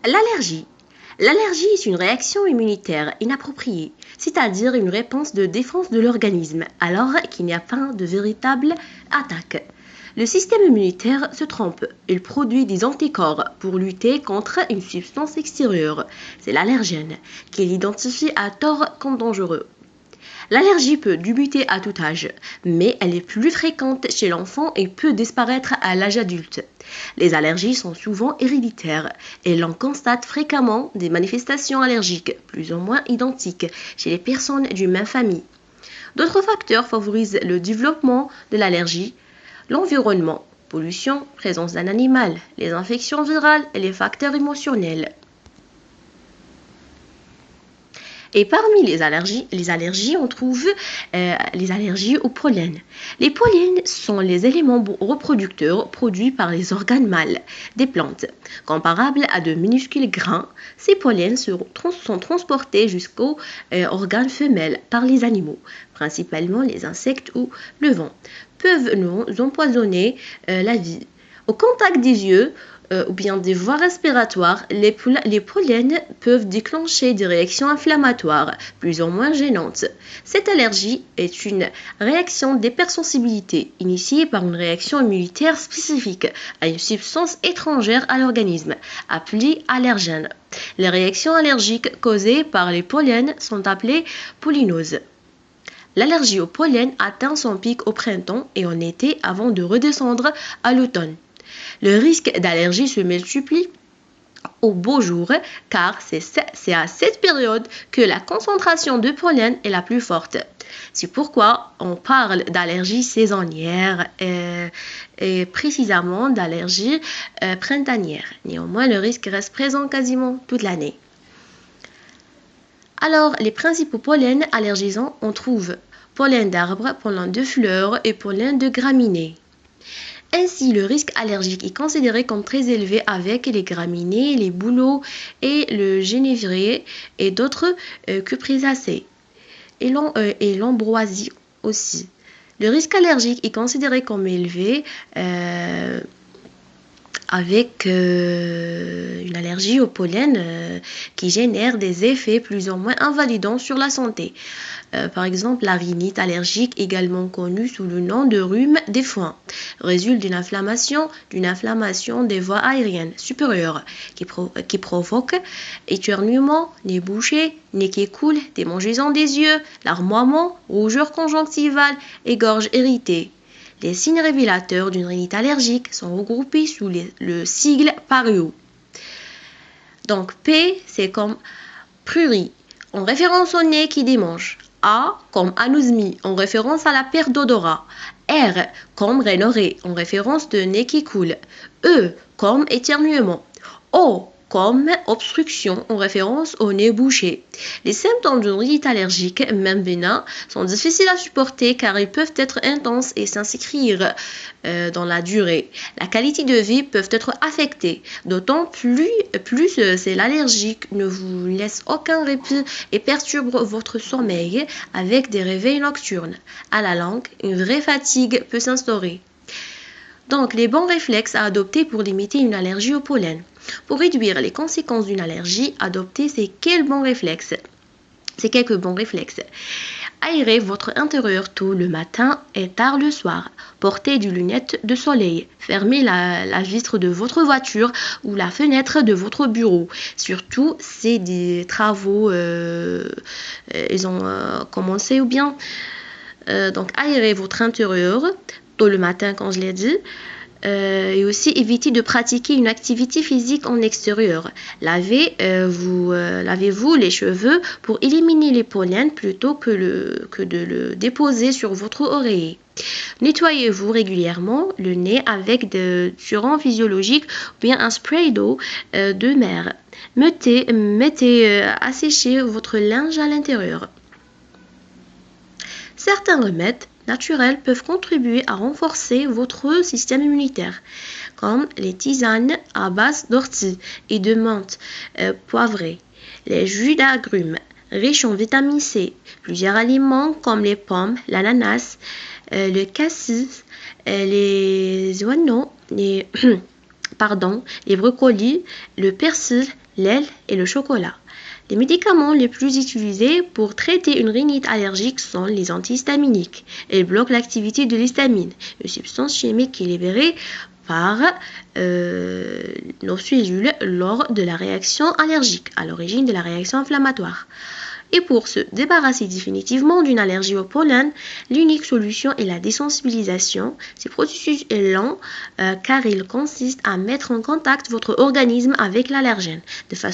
L'allergie. L'allergie est une réaction immunitaire inappropriée, c'est-à-dire une réponse de défense de l'organisme, alors qu'il n'y a pas de véritable attaque. Le système immunitaire se trompe. Il produit des anticorps pour lutter contre une substance extérieure. C'est l'allergène, qu'il identifie à tort comme dangereux. L'allergie peut débuter à tout âge, mais elle est plus fréquente chez l'enfant et peut disparaître à l'âge adulte. Les allergies sont souvent héréditaires et l'on constate fréquemment des manifestations allergiques plus ou moins identiques chez les personnes d'une même famille. D'autres facteurs favorisent le développement de l'allergie: l'environnement, pollution, présence d'un animal, les infections virales et les facteurs émotionnels. Et parmi les allergies, on trouve les allergies au pollen. Les pollens sont les éléments reproducteurs produits par les organes mâles des plantes. Comparables à de minuscules grains, ces pollens sont transportés jusqu'aux organes femelles par les animaux, principalement les insectes ou le vent, peuvent nous empoisonner la vie. Au contact des yeux, ou bien des voies respiratoires, les pollens peuvent déclencher des réactions inflammatoires plus ou moins gênantes. Cette allergie est une réaction d'hypersensibilité initiée par une réaction immunitaire spécifique à une substance étrangère à l'organisme, appelée allergène. Les réactions allergiques causées par les pollens sont appelées pollinoses. L'allergie au pollen atteint son pic au printemps et en été avant de redescendre à l'automne. Le risque d'allergie se multiplie au beau jour car c'est à cette période que la concentration de pollen est la plus forte. C'est pourquoi on parle d'allergie saisonnière et précisément d'allergie printanière. Néanmoins, le risque reste présent quasiment toute l'année. Alors, les principaux pollens allergisants, on trouve pollen d'arbres, pollen de fleurs et pollen de graminées. Ainsi, le risque allergique est considéré comme très élevé avec les graminées, les bouleaux et le genévrier et d'autres cuprésacées et l'ambroisie aussi. Le risque allergique est considéré comme élevé avec une allergie au pollen qui génère des effets plus ou moins invalidants sur la santé. Par exemple, la rhinite allergique, également connue sous le nom de rhume des foins, résulte d'une inflammation des voies aériennes supérieures qui provoque éternuement, nez bouché, nez qui coule, démangeaisons des yeux, larmoiement, rougeur conjonctivale et gorge irritée. Les signes révélateurs d'une rhinite allergique sont regroupés sous le sigle PARIO. Donc P, c'est comme prurie, en référence au nez qui démange. A, comme anosmie, en référence à la perte d'odorat. R, comme rhinorrhée, en référence de nez qui coule. E, comme éternuement. O, comme obstruction en référence au nez bouché. Les symptômes d'une rhinite allergique, même bénins, sont difficiles à supporter car ils peuvent être intenses et s'inscrire dans la durée. La qualité de vie peut être affectée, d'autant plus c'est l'allergique ne vous laisse aucun répit et perturbe votre sommeil avec des réveils nocturnes. À la longue, une vraie fatigue peut s'instaurer. Donc, les bons réflexes à adopter pour limiter une allergie au pollen. Pour réduire les conséquences d'une allergie, adoptez ces quelques bons réflexes. Aérez votre intérieur tôt le matin et tard le soir. Portez des lunettes de soleil. Fermez la vitre de votre voiture ou la fenêtre de votre bureau. Surtout, c'est des travaux, ils ont commencé ou bien. Donc, aérez votre intérieur tôt le matin, quand je l'ai dit. Et aussi évitez de pratiquer une activité physique en extérieur. Lavez-vous les cheveux pour éliminer les pollens plutôt que de le déposer sur votre oreiller. Nettoyez-vous régulièrement le nez avec des déodorants physiologiques ou bien un spray d'eau de mer. Mettez à sécher votre linge à l'intérieur. Certains remèdes naturels peuvent contribuer à renforcer votre système immunitaire, comme les tisanes à base d'ortie et de menthe poivrée, les jus d'agrumes riches en vitamine C, plusieurs aliments comme les pommes, l'ananas, le cassis, les oignons, les brocolis, le persil, l'aile et le chocolat. Les médicaments les plus utilisés pour traiter une rhinite allergique sont les antihistaminiques. Ils bloquent l'activité de l'histamine, une substance chimique qui est libérée par nos cellules lors de la réaction allergique, à l'origine de la réaction inflammatoire. Et pour se débarrasser définitivement d'une allergie au pollen, l'unique solution est la désensibilisation. Ce processus est lent car il consiste à mettre en contact votre organisme avec l'allergène de façon